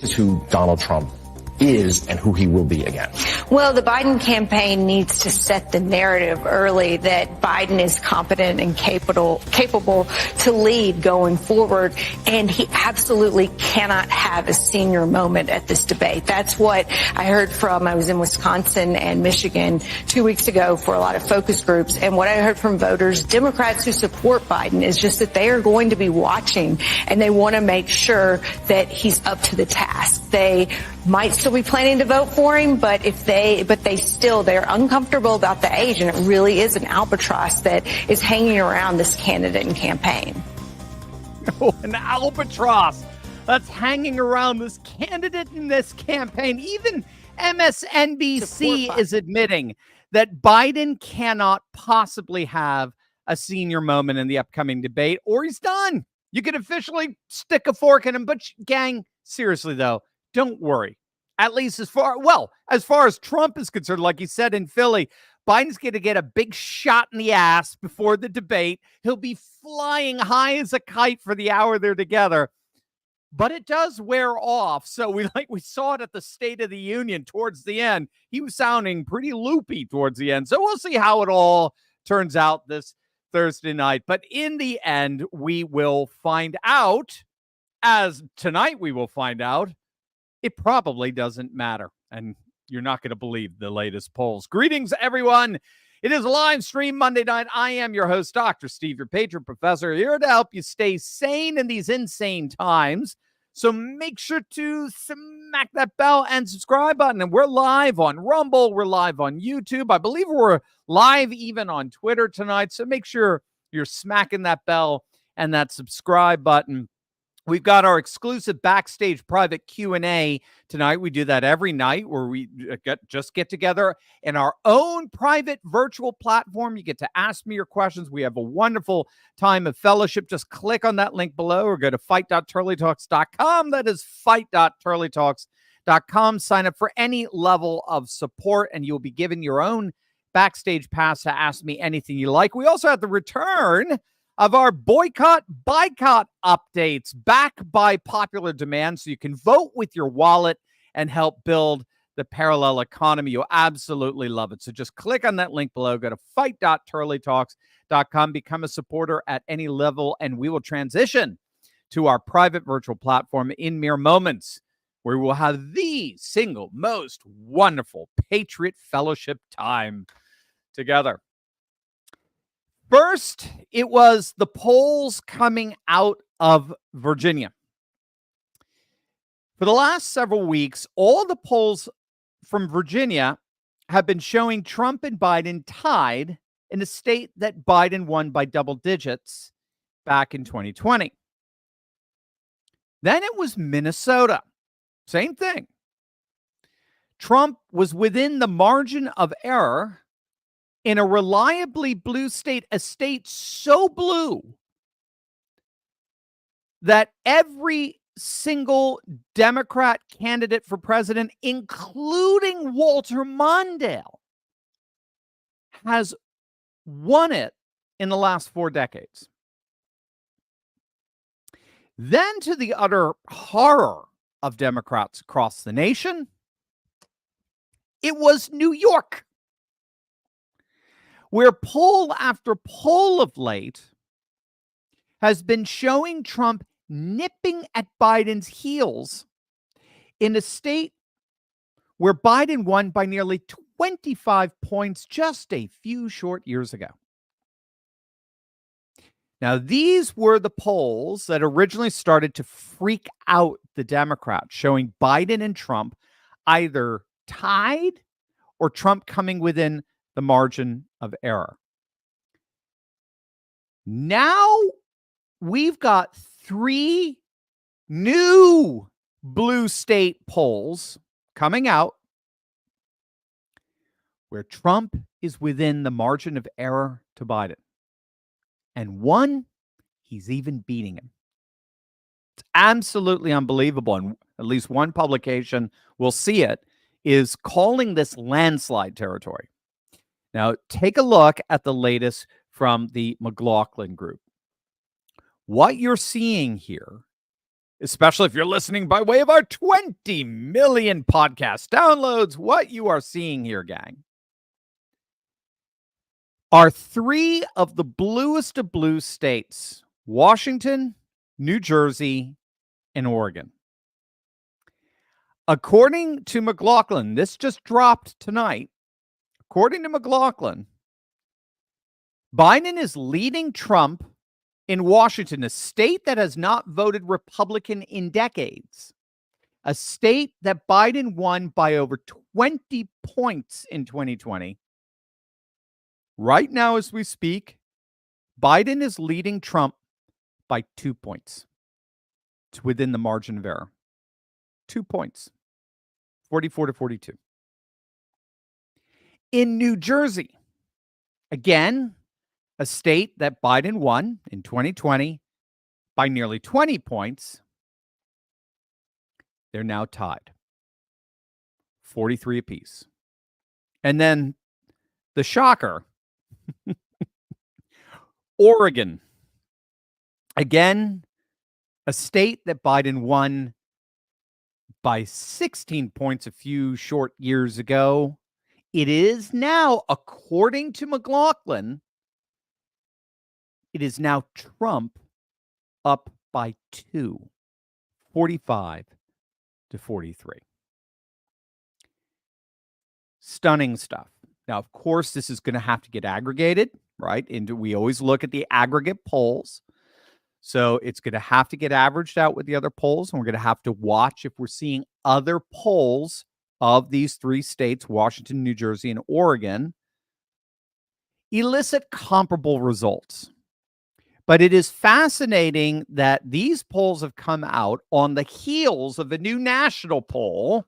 Is who Donald Trump is and who he will be again. Well, the Biden campaign needs to set the narrative early that Biden is competent and capable to lead going forward, and he absolutely cannot have a senior moment at this debate. That's what I heard I was in Wisconsin and Michigan 2 weeks ago for a lot of focus groups, and what I heard from voters, Democrats who support Biden, is just that they are going to be watching, and they want to make sure that he's up to the task. They might still be planning to vote for him, but they're uncomfortable about the age, and it really is an albatross that is hanging around this candidate and campaign. Oh, an albatross that's hanging around this candidate in this campaign. Even MSNBC is admitting that Biden cannot possibly have a senior moment in the upcoming debate, or he's done. You can officially stick a fork in him. But gang, seriously though, don't worry. At least as far as Trump is concerned, like he said in Philly, Biden's going to get a big shot in the ass before the debate. He'll be flying high as a kite for the hour they're together. But it does wear off. So we saw it at the State of the Union towards the end. He was sounding pretty loopy towards the end. So we'll see how it all turns out this Thursday night. But in the end, we will find out, as tonight we will find out, it probably doesn't matter. And you're not going to believe the latest polls. Greetings, everyone. It is a live stream Monday night. I am your host, Dr. Steve, your patron professor, here to help you stay sane in these insane times. So make sure to smack that bell and subscribe button. And we're live on Rumble. We're live on YouTube. I believe we're live even on Twitter tonight. So make sure you're smacking that bell and that subscribe button. We've got our exclusive backstage private Q&A tonight. We do that every night where we get together in our own private virtual platform. You get to ask me your questions. We have a wonderful time of fellowship. Just click on that link below or go to fight.turleytalks.com. That is fight.turleytalks.com. Sign up for any level of support and you'll be given your own backstage pass to ask me anything you like. We also have the return of our boycott updates, back by popular demand, so you can vote with your wallet and help build the parallel economy. You'll absolutely love it. So just click on that link below, go to fight.turleytalks.com, become a supporter at any level, and we will transition to our private virtual platform in mere moments, where we'll have the single most wonderful Patriot Fellowship time together. First, it was the polls coming out of Virginia. For the last several weeks, all the polls from Virginia have been showing Trump and Biden tied in a state that Biden won by double digits back in 2020. Then it was Minnesota. Same thing. Trump was within the margin of error in a reliably blue state, a state so blue that every single Democrat candidate for president, including Walter Mondale, has won it in the last 4 decades. Then, to the utter horror of Democrats across the nation, it was New York, where poll after poll of late has been showing Trump nipping at Biden's heels in a state where Biden won by nearly 25 points just a few short years ago. Now, these were the polls that originally started to freak out the Democrats, showing Biden and Trump either tied or Trump coming within the margin of error. Now we've got 3 new blue state polls coming out where Trump is within the margin of error to Biden. And one, he's even beating him. It's absolutely unbelievable. And at least one publication, we'll see it, is calling this landslide territory. Now, take a look at the latest from the McLaughlin Group. What you're seeing here especially if you're listening by way of our 20 million podcast downloads. What you are seeing here, gang, are three of the bluest of blue states: Washington, New Jersey, and Oregon. According to McLaughlin, this just dropped tonight. According to McLaughlin, Biden is leading Trump in Washington, a state that has not voted Republican in decades, a state that Biden won by over 20 points in 2020. Right now, as we speak, Biden is leading Trump by 2 points. It's within the margin of error. 2 points, 44 to 42. In New Jersey, again, a state that Biden won in 2020 by nearly 20 points, they're now tied, 43 apiece. And then the shocker, Oregon, again, a state that Biden won by 16 points a few short years ago. It is now, according to McLaughlin, it is now Trump up by 2, 45 to 43. Stunning stuff. Now, of course, this is going to have to get aggregated, right? And we always look at the aggregate polls. So it's going to have to get averaged out with the other polls. And we're going to have to watch if we're seeing other polls of these three states, Washington, New Jersey, and Oregon, elicit comparable results. But it is fascinating that these polls have come out on the heels of a new national poll,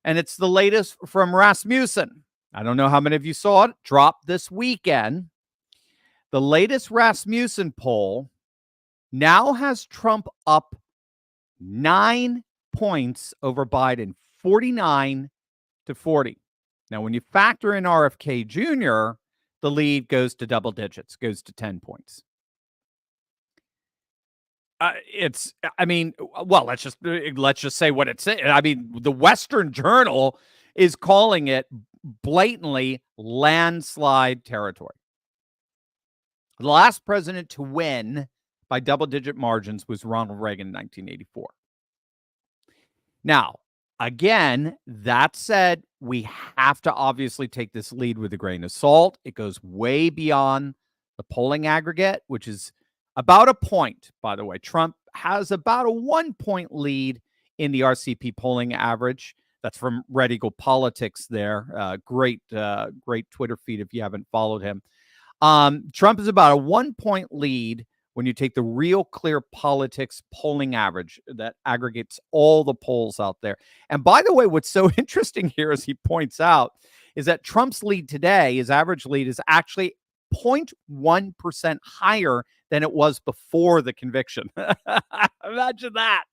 and it's the latest from Rasmussen. I don't know how many of you saw it, dropped this weekend. The latest Rasmussen poll now has Trump up 9 points over Biden, 49 to 40. Now, when you factor in RFK Jr., the lead goes to double digits, goes to 10 points. Let's just say what it's. I mean, the Western Journal is calling it blatantly landslide territory. The last president to win by double-digit margins was Ronald Reagan in 1984. Now, again, that said, we have to obviously take this lead with a grain of salt. It goes way beyond the polling aggregate, which is about a point, by the way. Trump has about a 1 point lead in the RCP polling average. That's from Red Eagle Politics there. Great Twitter feed if you haven't followed him. Trump is about a 1 point lead when you take the Real Clear Politics polling average that aggregates all the polls out there. And by the way, what's so interesting here, as he points out, is that Trump's lead today, his average lead, is actually 0.1% higher than it was before the conviction. Imagine that.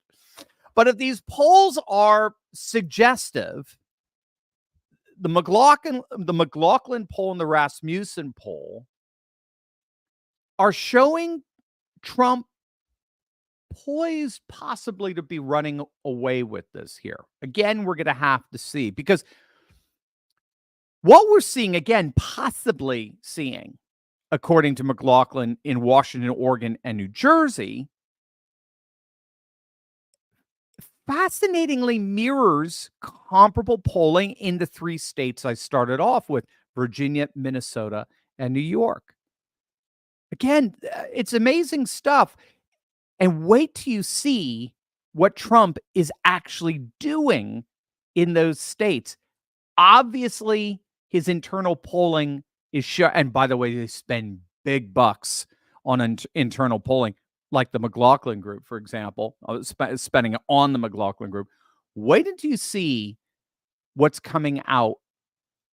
But if these polls are suggestive, the McLaughlin poll and the Rasmussen poll are showing Trump poised possibly to be running away with this here. Again, we're going to have to see, because what we're seeing, again, possibly seeing, according to McLaughlin, in Washington, Oregon, and New Jersey, fascinatingly mirrors comparable polling in the three states I started off with: Virginia, Minnesota, and New York. Again, it's amazing stuff. And wait till you see what Trump is actually doing in those states. Obviously, his internal polling is sure. And by the way, they spend big bucks on internal polling, like the McLaughlin group, for example, spending on the McLaughlin group. Wait until you see what's coming out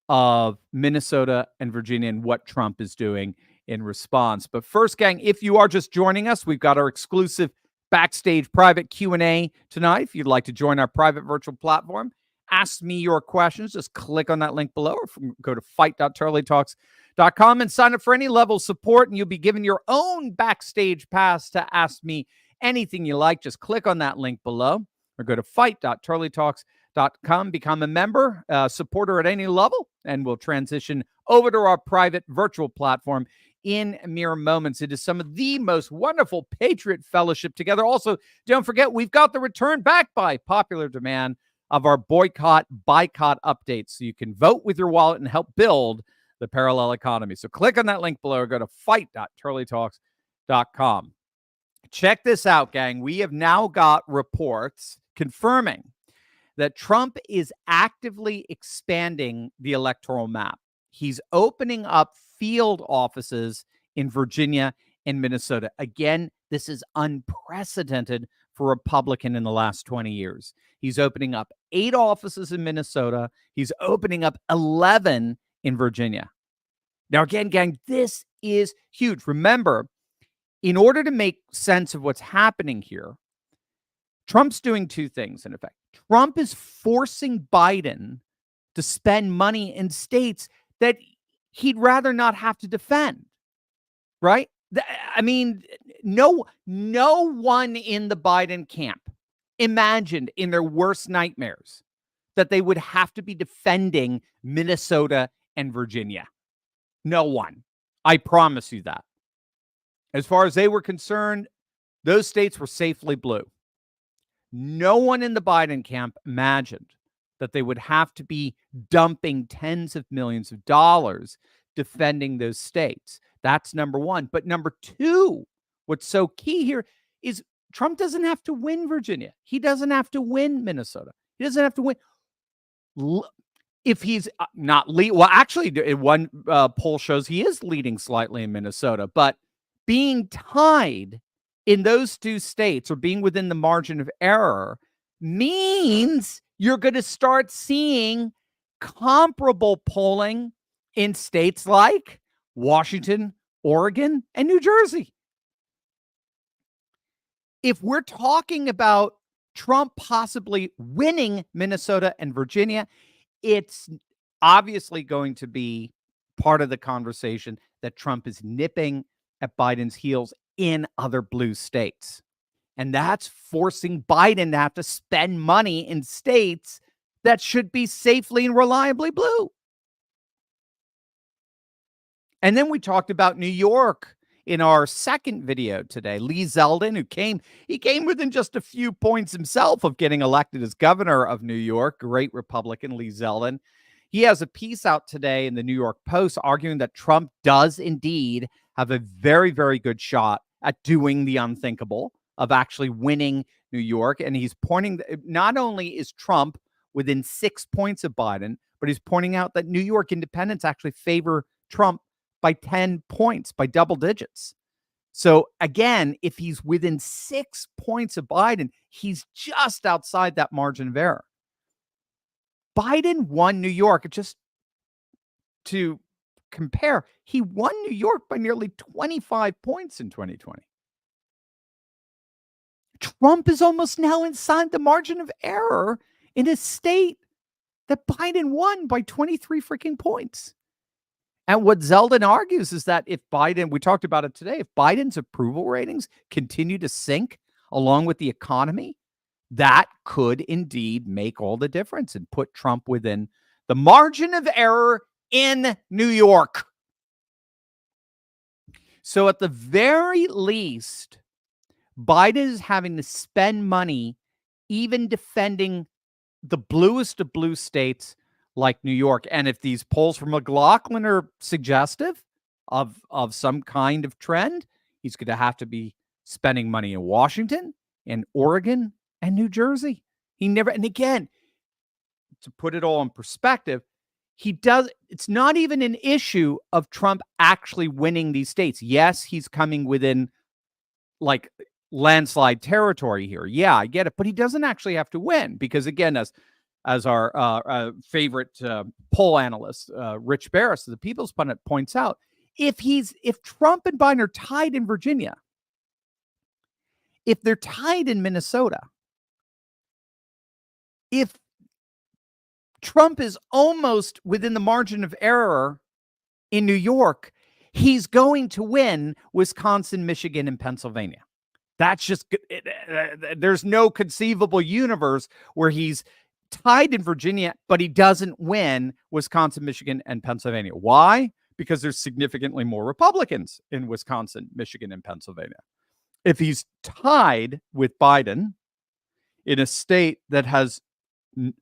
of Minnesota and Virginia and what Trump is doing in response. But first, gang, if you are just joining us, we've got our exclusive backstage private Q&A tonight. If you'd like to join our private virtual platform, ask me your questions. Just click on that link below, or go to fight.turleytalks.com and sign up for any level of support, and you'll be given your own backstage pass to ask me anything you like, just click on that link below or go to fight.turleytalks.com, become a member, supporter at any level, and we'll transition over to our private virtual platform in mere moments. It is some of the most wonderful Patriot fellowship together. Also, don't forget, we've got the return back by popular demand of our boycott updates, so you can vote with your wallet and help build the parallel economy. So click on that link below or go to fight.turleytalks.com. Check this out, gang. We have now got reports confirming that Trump is actively expanding the electoral map. He's opening up field offices in Virginia and Minnesota. Again, this is unprecedented for a Republican in the last 20 years. He's opening up 8 offices in Minnesota. He's opening up 11 in Virginia. Now, again, gang, this is huge. Remember, in order to make sense of what's happening here, Trump's doing 2 things, in effect. Trump is forcing Biden to spend money in states that he'd rather not have to defend, right? I mean, no one in the Biden camp imagined in their worst nightmares that they would have to be defending Minnesota and Virginia. No one. I promise you that. As far as they were concerned, those states were safely blue. No one in the Biden camp imagined that they would have to be dumping tens of millions of dollars defending those states. That's number one. But number 2, what's so key here is Trump doesn't have to win Virginia. He doesn't have to win Minnesota. He doesn't have to win. If he's not well, actually, one poll shows he is leading slightly in Minnesota, but being tied in those 2 states or being within the margin of error means you're going to start seeing comparable polling in states like Washington, Oregon, and New Jersey. If we're talking about Trump possibly winning Minnesota and Virginia, it's obviously going to be part of the conversation that Trump is nipping at Biden's heels in other blue states. And that's forcing Biden to have to spend money in states that should be safely and reliably blue. And then we talked about New York in our second video today. Lee Zeldin, he came within just a few points himself of getting elected as governor of New York. Great Republican, Lee Zeldin. He has a piece out today in the New York Post arguing that Trump does indeed have a very, very good shot at doing the unthinkable, of actually winning New York. And he's pointing, not only is Trump within 6 points of Biden, but he's pointing out that New York independents actually favor Trump by 10 points, by double digits. So again, if he's within 6 points of Biden, he's just outside that margin of error. Biden won New York. Just to compare, he won New York by nearly 25 points in 2020. Trump is almost now inside the margin of error in a state that Biden won by 23 freaking points. And what Zeldin argues is that if Biden, we talked about it today, if Biden's approval ratings continue to sink along with the economy, that could indeed make all the difference and put Trump within the margin of error in New York. So at the very least, Biden is having to spend money even defending the bluest of blue states like New York. And if these polls from McLaughlin are suggestive of some kind of trend, he's going to have to be spending money in Washington and Oregon and New Jersey. And again, to put it all in perspective, it's not even an issue of Trump actually winning these states. Yes, he's coming within like landslide territory here. Yeah, I get it. But he doesn't actually have to win because, again, as our favorite poll analyst, Rich Barris, the People's Pundit, points out, if Trump and Biden are tied in Virginia, if they're tied in Minnesota, if Trump is almost within the margin of error in New York, he's going to win Wisconsin, Michigan, and Pennsylvania. That's just, there's no conceivable universe where he's tied in Virginia, but he doesn't win Wisconsin, Michigan, and Pennsylvania. Why? Because there's significantly more Republicans in Wisconsin, Michigan, and Pennsylvania. If he's tied with Biden in a state that has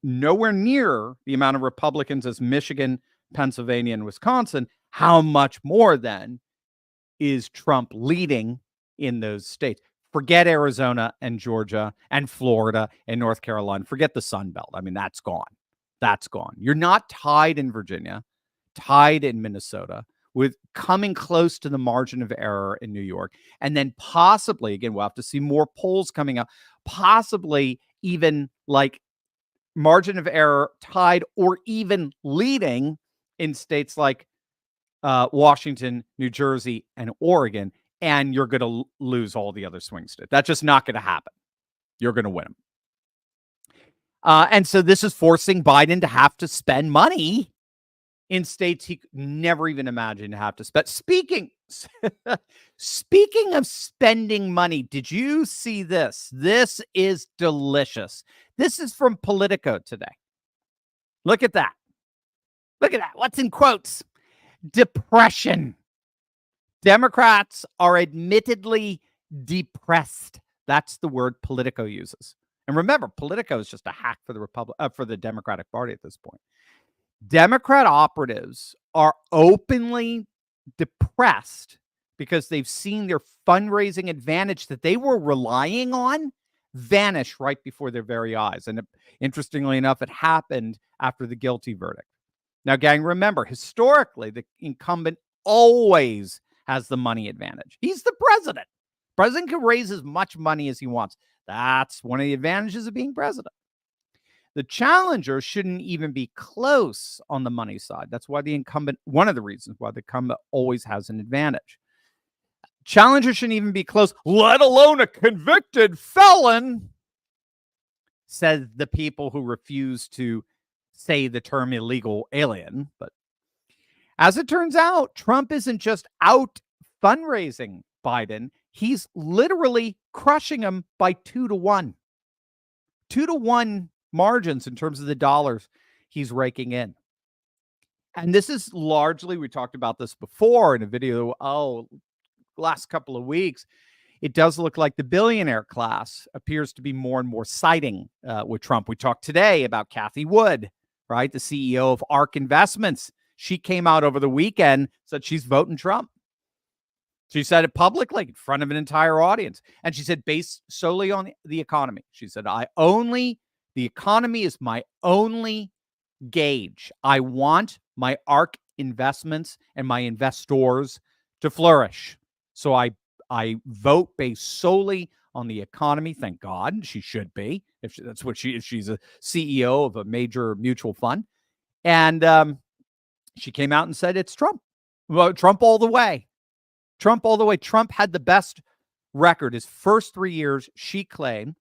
nowhere near the amount of Republicans as Michigan, Pennsylvania, and Wisconsin, how much more then is Trump leading in those states? Forget Arizona and Georgia and Florida and North Carolina. Forget the Sun Belt. I mean, that's gone. That's gone. You're not tied in Virginia, tied in Minnesota, with coming close to the margin of error in New York. And then possibly, again, we'll have to see more polls coming up, possibly even like margin of error tied or even leading in states like Washington, New Jersey, and Oregon. And you're going to lose all the other swing states. That's just not going to happen. You're going to win them. And so this is forcing Biden to have to spend money in states he never even imagined to have to spend. Speaking of spending money, did you see this? This is delicious. This is from Politico today. Look at that. Look at that. What's in quotes? Depression. Democrats are admittedly depressed. That's the word Politico uses. And remember, Politico is just a hack for the Democratic Party at this point. Democrat operatives are openly depressed because they've seen their fundraising advantage that they were relying on vanish right before their very eyes. And interestingly enough, it happened after the guilty verdict. Now, gang, remember, historically, the incumbent always has the money advantage. He's the president. President can raise as much money as he wants. That's one of the advantages of being president. The challenger shouldn't even be close on the money side. That's why the incumbent, one of the reasons why the incumbent always has an advantage. Challenger shouldn't even be close, let alone a convicted felon, says the people who refuse to say the term illegal alien. But as it turns out, Trump isn't just out fundraising Biden. He's literally crushing him by 2-1. 2-1 margins in terms of the dollars he's raking in. And this is largely, we talked about this before in a video, last couple of weeks. It does look like the billionaire class appears to be more and more siding with Trump. We talked today about Cathie Wood, right? The CEO of ARK Investments. She came out over the weekend, said she's voting Trump. She said it publicly in front of an entire audience. And she said, based solely on the economy. She said, the economy is my only gauge. I want my ARK investments and my investors to flourish. So I vote based solely on the economy. Thank God she should be. If she's a CEO of a major mutual fund. And she came out and said it's Trump. Well, Trump all the way. Trump all the way. Trump had the best record. His first 3 years, she claimed,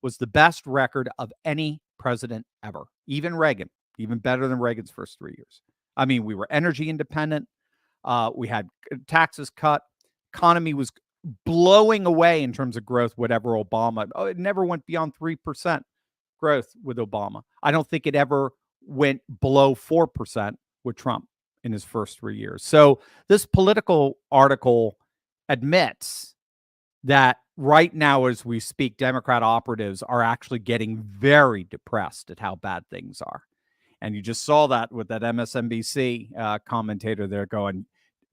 was the best record of any president ever. Even Reagan, even better than Reagan's first 3 years. I mean, we were energy independent. We had taxes cut. Economy was blowing away in terms of growth, whatever Obama. It never went beyond 3% growth with Obama. I don't think it ever went below 4% with Trump in his first 3 years. So this political article admits that right now, as we speak, Democrat operatives are actually getting very depressed at how bad things are. And you just saw that with that MSNBC commentator there going,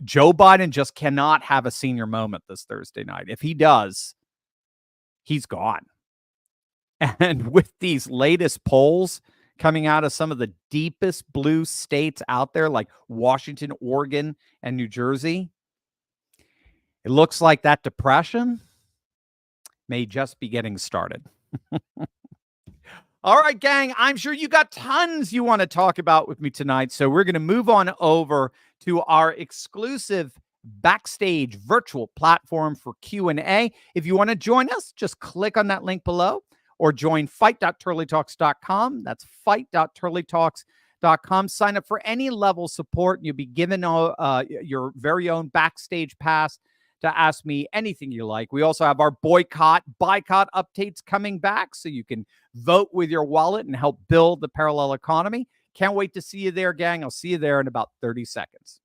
Joe Biden just cannot have a senior moment this Thursday night. If he does, he's gone. And with these latest polls coming out of some of the deepest blue states out there, like Washington, Oregon, and New Jersey, it looks like that depression may just be getting started. All right, gang, I'm sure you got tons you want to talk about with me tonight. So we're going to move on over to our exclusive backstage virtual platform for Q&A. If you want to join us, just click on that link below or join fight.turleytalks.com. That's fight.turleytalks.com. Sign up for any level support. And you'll be given your very own backstage pass to ask me anything you like. We also have our boycott updates coming back, so you can vote with your wallet and help build the parallel economy. Can't wait to see you there, gang. I'll see you there in about 30 seconds.